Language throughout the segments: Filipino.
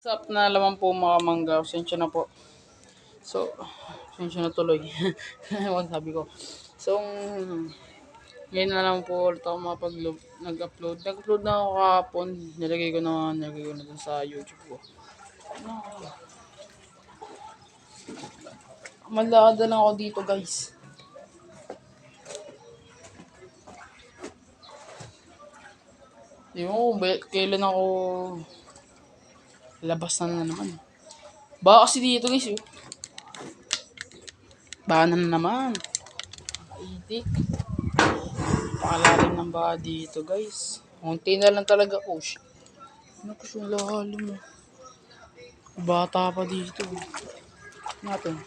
What's up na naman po mga mangga? Sensya na po. So, sensya na tuloy. Ewan sabi ko. So, ngayon na lang po ulit ako nag-upload. Nag-upload na ako kahapon. Nilagay ko na dun sa YouTube ko. Malada lang ako dito guys. Di mo kailan ako labas na naman. Baka kasi dito guys yun. Baka na naman. Itik. Pakalalim ng baha dito guys. Munti na lang talaga. Oh shit. Ano ko yung lalim mo? Bata pa dito. Natin.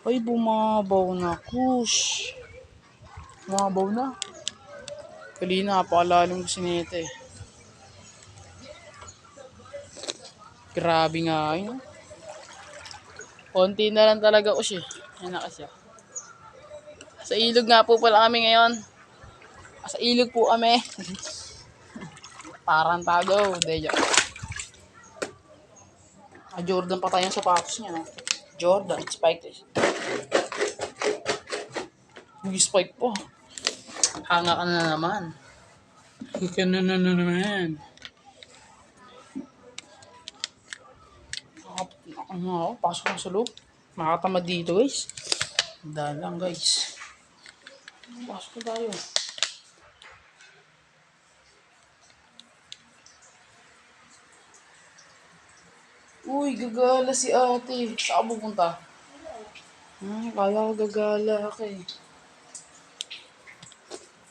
Ay bumabaw na. Kush. Bumabaw na. Kalina pakalalim ko sinete eh. Grabe nga yun. Konti na lang talaga ko siya. Yan na kasi. Sa ilog nga po pala kami ngayon. Sa ilog po kami. Parang tago. Deja. Jordan pa tayo sa sapatos niya. No? Jordan. Spike. Yung spike po. Hanga ka na naman. Hanga na naman. Pasok na sa loob. Makatamad dito guys. Dalang guys. Pasok na tayo. Uy, gagala si ate. Saan ka pupunta? Kaya ko gagala ka eh.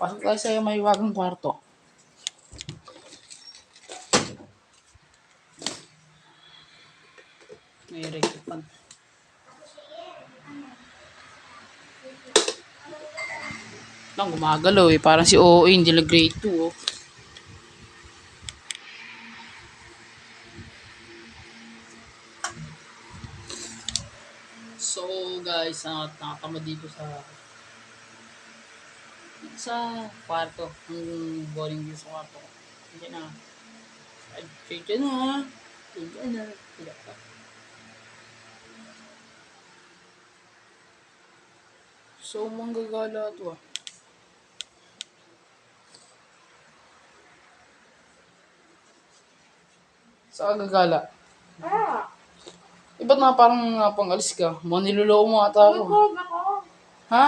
Pasok tayo sa may wagang kwarto. May rekipan. Lang gumagalaw eh. Parang si OA hindi na grade 2 oh. So guys, nakatamad dito sa kwarto. Ang boring dito sa kwarto. Hindi na. Ay, change na. Tidak pa. So, manggagala ito ah. Saan gagala? Ba't na parang pangalis ka? Mga niloloko mo ata ako. Ha?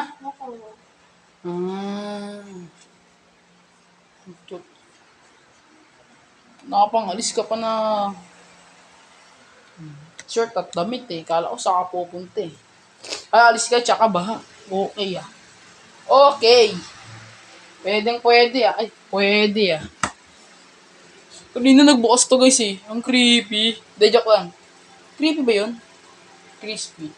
Nakapangalis ka pa na shirt at damit eh. Kala ko saan ka pupunta eh. Ay, alis ka tsaka baha. Okay ah. Okay. Pwede ah. Ay, pwede ah. Kanina nagbukas to guys eh. Ang creepy. De, joke lang. Creepy ba yun? Crispy.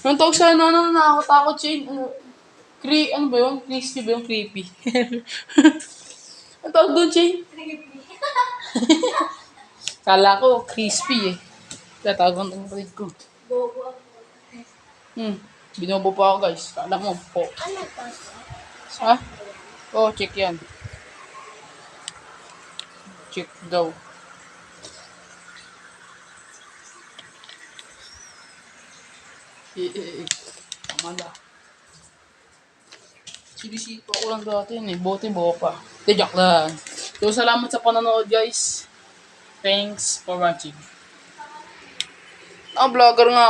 Ang tawag sa ano nakakatakot siya yun. Ano ba yun? Crispy ba yung creepy? Ang tawag doon siya? Creepy. Kala ko crispy eh. Tatawagan ng kapatid ko. Bobo ako. Binobo pa ako guys. Kala mo po. Ano pa? Ha? Oh, check yan. Check daw. Amanda. Sinisipa ko lang dati yun eh. Bote pa. Joke lang. So, salamat sa panonood guys. Thanks for watching. Vlogger nga ako.